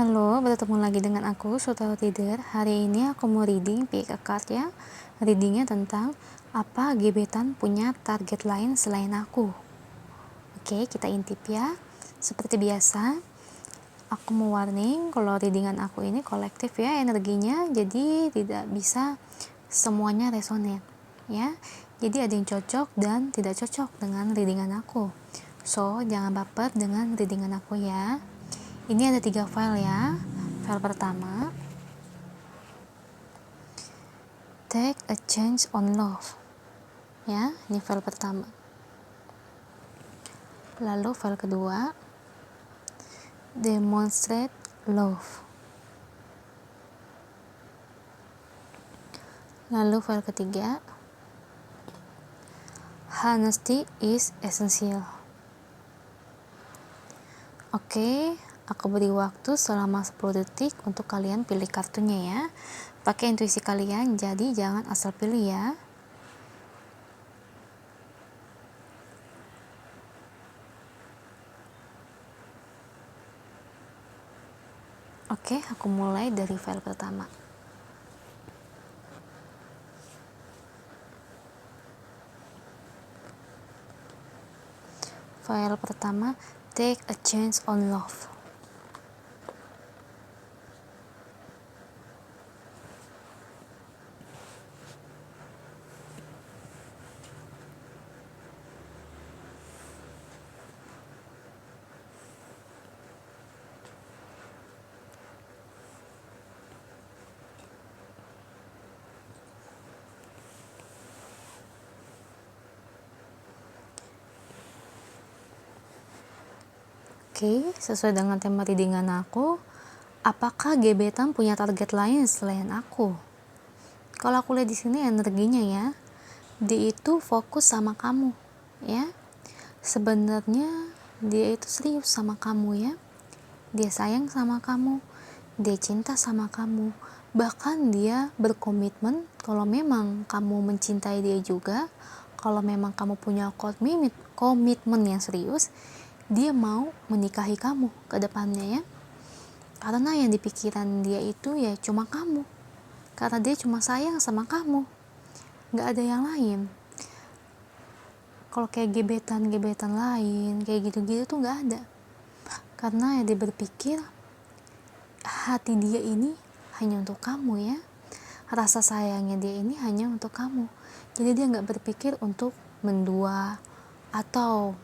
Halo, bertemu lagi dengan aku, Sutaro Reader. Hari ini aku mau reading pick a card ya. Readingnya tentang apa gebetan punya target lain selain aku. Oke, kita intip ya. Seperti biasa, aku mau warning kalau readingan aku ini kolektif ya energinya, jadi tidak bisa semuanya resonate ya. Jadi ada yang cocok dan tidak cocok dengan readingan aku. So, jangan baper dengan readingan aku ya. Ini ada 3 file ya. File pertama, Take a Chance on Love. Ya, ini file pertama. Lalu file kedua, Demonstrate Love. Lalu file ketiga, Honesty is Essential. Oke, aku beri waktu selama 10 detik untuk kalian pilih kartunya ya. Pakai intuisi kalian, jadi jangan asal pilih ya. Oke, aku mulai dari file pertama. File pertama, Take a Chance on Love. Oke, sesuai dengan tema readingan aku, apakah gebetan punya target lain selain aku? Kalau aku lihat di sini energinya ya, dia itu fokus sama kamu, ya. Sebenarnya dia itu serius sama kamu ya. Dia sayang sama kamu, dia cinta sama kamu. Bahkan dia berkomitmen kalau memang kamu mencintai dia juga, kalau memang kamu punya komitmen yang serius, dia mau menikahi kamu ke depannya ya. Karena yang dipikiran dia itu ya cuma kamu. Karena dia cuma sayang sama kamu. Gak ada yang lain. Kalau kayak gebetan lain, kayak gitu-gitu tuh gak ada. Karena ya dia berpikir hati dia ini hanya untuk kamu ya. Rasa sayangnya dia ini hanya untuk kamu. Jadi dia gak berpikir untuk mendua atau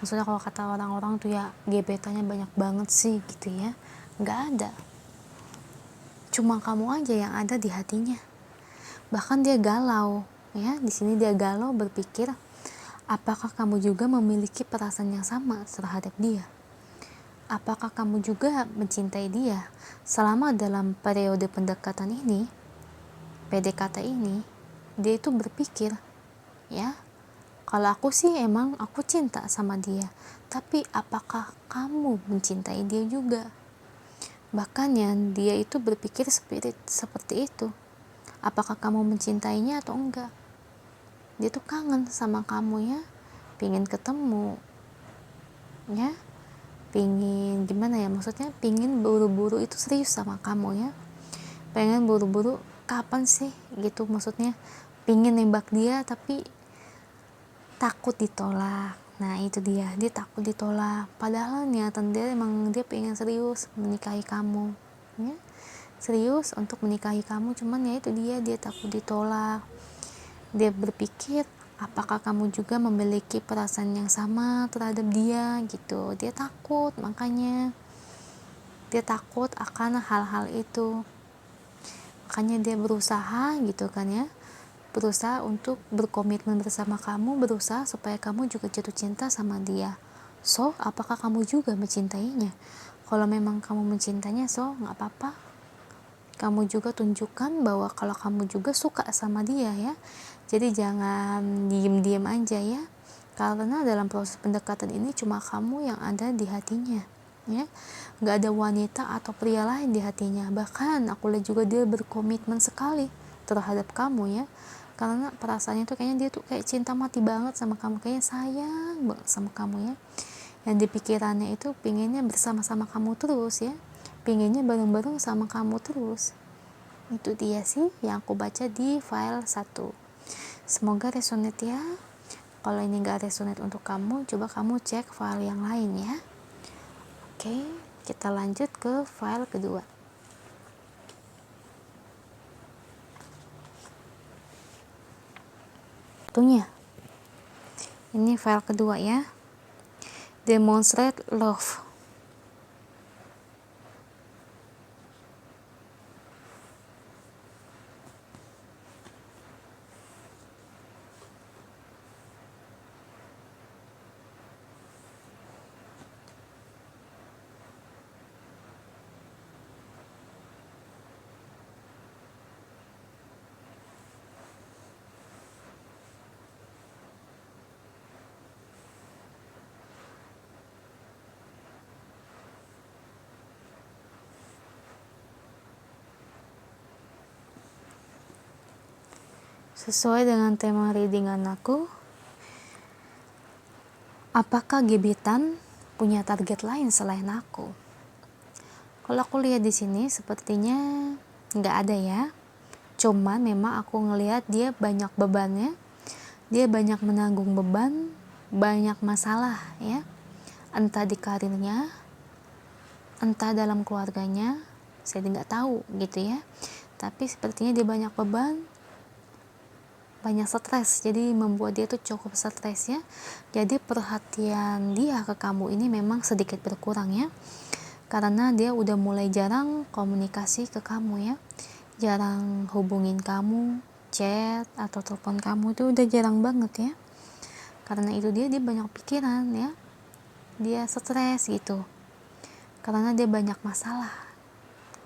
maksudnya kalau kata orang-orang tuh ya gebetannya banyak banget sih gitu ya. Nggak ada, cuma kamu aja yang ada di hatinya. Bahkan dia galau ya, di sini dia galau berpikir apakah kamu juga memiliki perasaan yang sama terhadap dia, apakah kamu juga mencintai dia. Selama dalam periode pendekatan ini, PDKT ini, dia itu berpikir ya, kalau aku sih emang aku cinta sama dia, tapi apakah kamu mencintai dia juga? Bahkan ya dia itu berpikir seperti itu. Apakah kamu mencintainya atau enggak? Dia tuh kangen sama kamu ya, pingin ketemu ya, pingin gimana ya, maksudnya pingin buru-buru itu serius sama kamu ya, pengen buru-buru kapan sih gitu, maksudnya pingin nembak dia tapi takut ditolak. Nah itu dia takut ditolak, padahal niatan dia emang dia pengen serius menikahi kamu ya, serius untuk menikahi kamu, cuman ya itu dia takut ditolak. Dia berpikir apakah kamu juga memiliki perasaan yang sama terhadap dia gitu. Dia takut, makanya dia takut akan hal-hal itu, makanya dia berusaha gitu kan ya, berusaha untuk berkomitmen bersama kamu, berusaha supaya kamu juga jatuh cinta sama dia. So, apakah kamu juga mencintainya? Kalau memang kamu mencintainya, so nggak apa-apa, kamu juga tunjukkan bahwa kalau kamu juga suka sama dia ya. Jadi jangan diem-diem aja ya, karena dalam proses pendekatan ini cuma kamu yang ada di hatinya ya, nggak ada wanita atau pria lain di hatinya. Bahkan aku lihat juga dia berkomitmen sekali terhadap kamu ya, karena perasaannya tuh kayaknya dia tuh kayak cinta mati banget sama kamu, kayaknya sayang banget sama kamu ya. Yang di pikirannya itu pinginnya bersama-sama kamu terus ya, Pengennya bareng-bareng sama kamu terus. Itu dia sih yang aku baca di file 1. Semoga resonate ya. Kalau ini gak resonate untuk kamu, coba kamu cek file yang lain ya. Oke, kita lanjut ke file kedua. Satunya, ini file kedua ya. Demonstrate love. Sesuai dengan tema readingan aku, apakah gebetan punya target lain selain aku? Kalau aku lihat di sini sepertinya nggak ada ya. Cuman memang aku ngelihat dia banyak bebannya, dia banyak menanggung beban, banyak masalah ya. Entah di karirnya, entah dalam keluarganya, saya nggak tahu gitu ya. Tapi sepertinya dia banyak beban, banyak stres, jadi membuat dia tuh cukup stres ya. Jadi perhatian dia ke kamu ini memang sedikit berkurang ya, karena dia udah mulai jarang komunikasi ke kamu ya, jarang hubungin kamu, chat atau telepon kamu itu udah jarang banget ya. Karena itu dia banyak pikiran ya, dia stres gitu, karena dia banyak masalah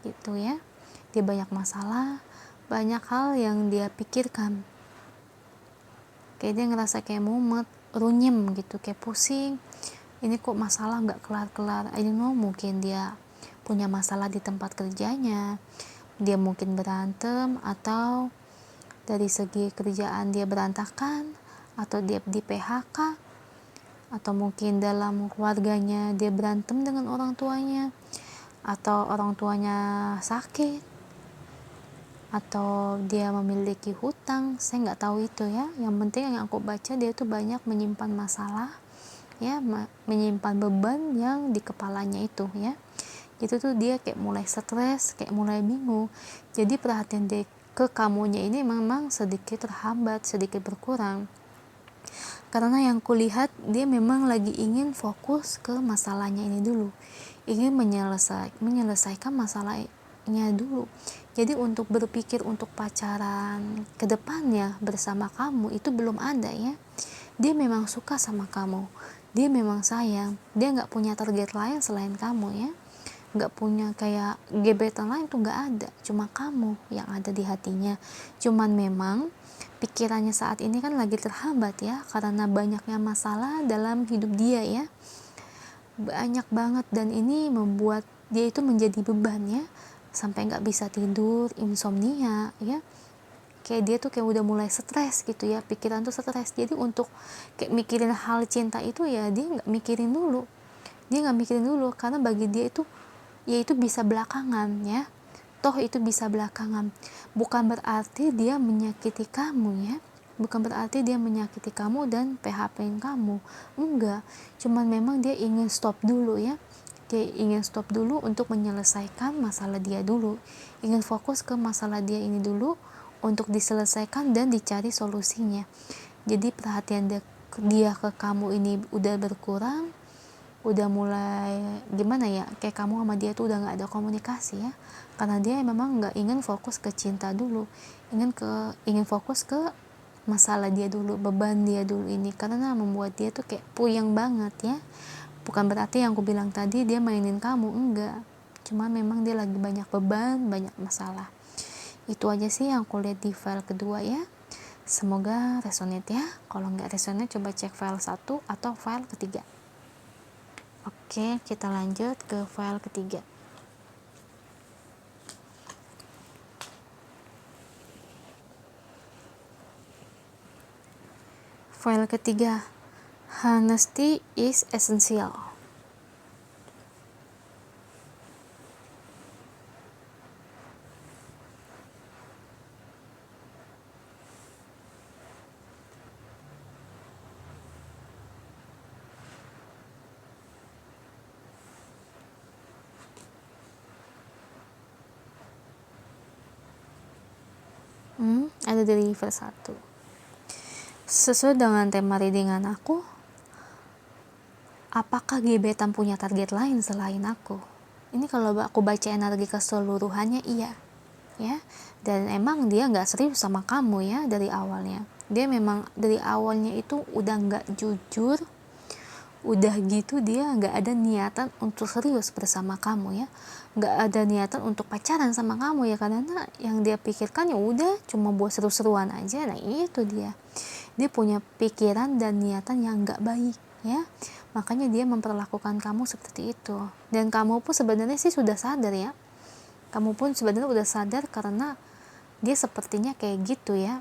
gitu ya. Dia banyak masalah, banyak hal yang dia pikirkan, kayak dia ngerasa kayak mumet, runyem gitu, kayak pusing, ini kok masalah nggak kelar-kelar. I don't know, mungkin dia punya masalah di tempat kerjanya, dia mungkin berantem, atau dari segi kerjaan dia berantakan, atau dia di PHK, atau mungkin dalam keluarganya dia berantem dengan orang tuanya, atau orang tuanya sakit, atau dia memiliki hutang. Saya nggak tahu itu ya. Yang penting yang aku baca, dia tuh banyak menyimpan masalah ya, menyimpan beban yang di kepalanya itu ya. Itu tuh dia kayak mulai stres, kayak mulai bingung. Jadi perhatian dia ke kamunya ini memang sedikit terhambat, sedikit berkurang, karena yang kulihat dia memang lagi ingin fokus ke masalahnya ini dulu, ingin menyelesaikan masalahnya dulu. Jadi untuk berpikir untuk pacaran ke depannya bersama kamu itu belum ada ya. Dia memang suka sama kamu, dia memang sayang, dia nggak punya target lain selain kamu ya, nggak punya kayak gebetan lain tuh nggak ada, cuma kamu yang ada di hatinya. Cuman memang pikirannya saat ini kan lagi terhambat ya, karena banyaknya masalah dalam hidup dia ya, banyak banget, dan ini membuat dia itu menjadi beban ya, sampai nggak bisa tidur, insomnia ya. Kayak dia tuh kayak udah mulai stres gitu ya, pikiran tuh stres. Jadi untuk kayak mikirin hal cinta itu ya dia nggak mikirin dulu, karena bagi dia itu ya itu bisa belakangan ya, toh itu bisa belakangan. Bukan berarti dia menyakiti kamu ya, bukan berarti dia menyakiti kamu dan PHP-in kamu, enggak. Cuman memang dia ingin stop dulu ya, dia ingin stop dulu untuk menyelesaikan masalah dia dulu, ingin fokus ke masalah dia ini dulu untuk diselesaikan dan dicari solusinya. Jadi perhatian dia ke kamu ini udah berkurang, udah mulai gimana ya, kayak kamu sama dia tuh udah nggak ada komunikasi ya, karena dia memang nggak ingin fokus ke cinta dulu, ingin fokus ke masalah dia dulu, beban dia dulu ini, karena membuat dia tuh kayak puyeng banget ya. Bukan berarti yang aku bilang tadi dia mainin kamu, enggak, cuma memang dia lagi banyak beban, banyak masalah. Itu aja sih yang aku lihat di file kedua ya. Semoga resonate ya. Kalau nggak resonate coba cek file 1 atau file ketiga. Oke, kita lanjut ke file ketiga. File ketiga, honesty is essential. Ada dari verse 1. Sesuai dengan tema readingan aku, apakah gebetan punya target lain selain aku? Ini kalau aku baca energi keseluruhannya, iya ya. Dan emang dia nggak serius sama kamu ya dari awalnya. Dia memang dari awalnya itu udah nggak jujur, udah gitu dia nggak ada niatan untuk serius bersama kamu ya, nggak ada niatan untuk pacaran sama kamu ya, karena yang dia pikirkan ya udah cuma buat seru-seruan aja. Nah itu dia punya pikiran dan niatan yang nggak baik ya, makanya dia memperlakukan kamu seperti itu. Dan kamu pun sebenarnya sih sudah sadar ya, kamu pun sebenarnya udah sadar karena dia sepertinya kayak gitu ya.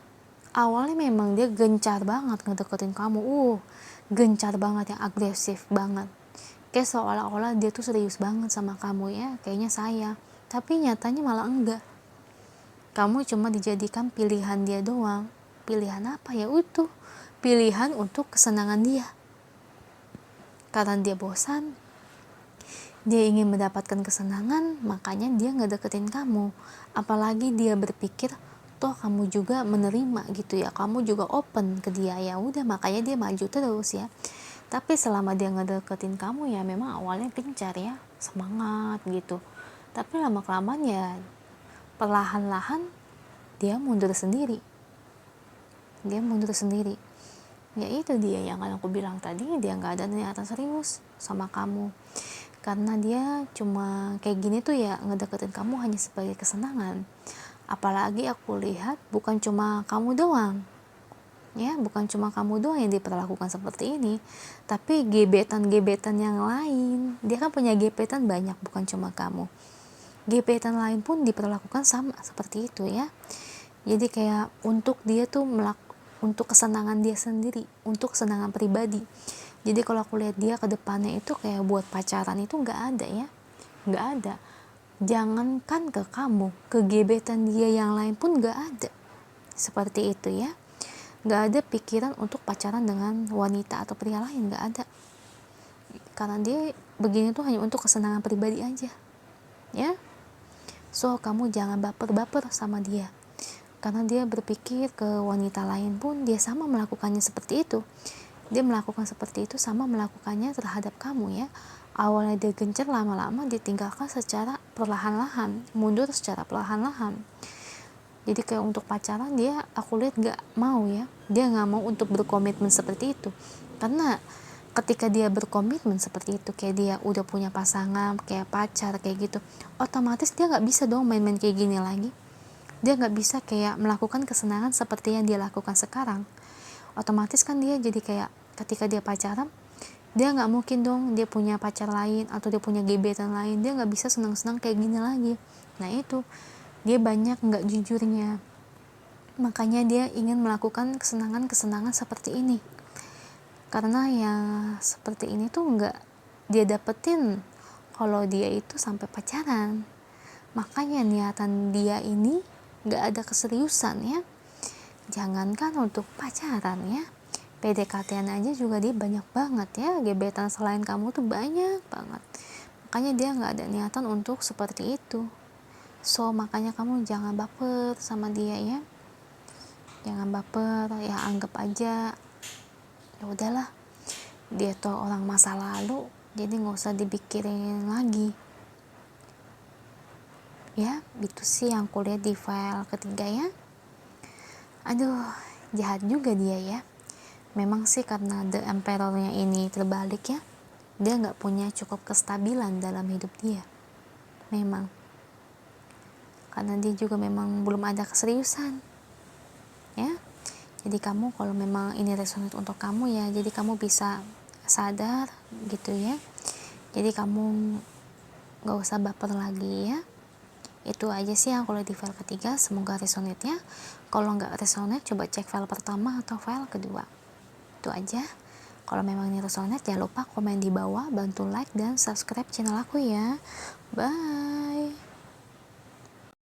Awalnya memang dia gencar banget ngedeketin kamu, gencar banget, yang agresif banget, kayak seolah-olah dia tuh serius banget sama kamu ya, kayaknya sayang. Tapi nyatanya malah enggak, kamu cuma dijadikan pilihan dia doang. Pilihan apa ya? Itu pilihan untuk kesenangan dia. Karena dia bosan, dia ingin mendapatkan kesenangan, makanya dia ngedeketin kamu. Apalagi dia berpikir toh kamu juga menerima gitu ya, kamu juga open ke dia, ya udah makanya dia maju terus ya. Tapi selama dia ngedeketin kamu ya memang awalnya gencar ya, semangat gitu. Tapi lama kelamaan ya perlahan-lahan dia mundur sendiri. Ya itu dia yang aku bilang tadi, dia nggak ada niatan serius sama kamu. Karena dia cuma kayak gini tuh ya, ngedeketin kamu hanya sebagai kesenangan. Apalagi aku lihat bukan cuma kamu doang ya, bukan cuma kamu doang yang diperlakukan seperti ini, tapi gebetan-gebetan yang lain. Dia kan punya gebetan banyak, bukan cuma kamu. Gebetan lain pun diperlakukan sama seperti itu ya. Jadi kayak untuk dia tuh untuk kesenangan dia sendiri, untuk kesenangan pribadi. Jadi kalau aku lihat dia ke depannya itu kayak buat pacaran itu nggak ada ya, nggak ada. Jangankan ke kamu, ke gebetan dia yang lain pun nggak ada seperti itu ya. Nggak ada pikiran untuk pacaran dengan wanita atau pria lain, nggak ada. Karena dia begini tuh hanya untuk kesenangan pribadi aja ya. So kamu jangan baper-baper sama dia, karena dia berpikir ke wanita lain pun dia sama melakukannya seperti itu. Dia melakukan seperti itu sama melakukannya terhadap kamu ya. Awalnya dia gencar, lama-lama ditinggalkan secara perlahan-lahan, mundur secara perlahan-lahan. Jadi kayak untuk pacaran dia, aku lihat gak mau ya, dia gak mau untuk berkomitmen seperti itu. Karena ketika dia berkomitmen seperti itu, kayak dia udah punya pasangan, kayak pacar kayak gitu, otomatis dia gak bisa dong main-main kayak gini lagi. Dia gak bisa kayak melakukan kesenangan seperti yang dia lakukan sekarang. Otomatis kan dia jadi kayak ketika dia pacaran, dia nggak mungkin dong dia punya pacar lain atau dia punya gebetan lain, dia nggak bisa senang-senang kayak gini lagi. Nah itu dia banyak nggak jujurnya, makanya dia ingin melakukan kesenangan-kesenangan seperti ini. Karena ya seperti ini tuh nggak dia dapetin kalau dia itu sampai pacaran. Makanya niatan dia ini nggak ada keseriusan ya. Jangankan untuk pacaran ya, PDKT-an aja juga dia banyak banget ya, gebetan selain kamu tuh banyak banget. Makanya dia nggak ada niatan untuk seperti itu. So makanya kamu jangan baper sama dia ya, jangan baper ya, anggap aja ya udahlah, dia tuh orang masa lalu, jadi nggak usah dipikirin lagi ya. Itu sih yang kulihat di file ketiga ya. Aduh, jahat juga dia ya. Memang sih karena The Emperor-nya ini terbalik ya, dia nggak punya cukup kestabilan dalam hidup dia. Memang karena dia juga memang belum ada keseriusan ya. Jadi kamu kalau memang ini resonate untuk kamu ya, jadi kamu bisa sadar gitu ya. Jadi kamu nggak usah baper lagi ya. Itu aja sih yang kalau di file ketiga, semoga resonate ya. Kalau nggak resonate, coba cek file pertama atau file kedua. Itu aja. Kalau memang ini resonate, jangan lupa komen di bawah, bantu like dan subscribe channel aku ya. Bye.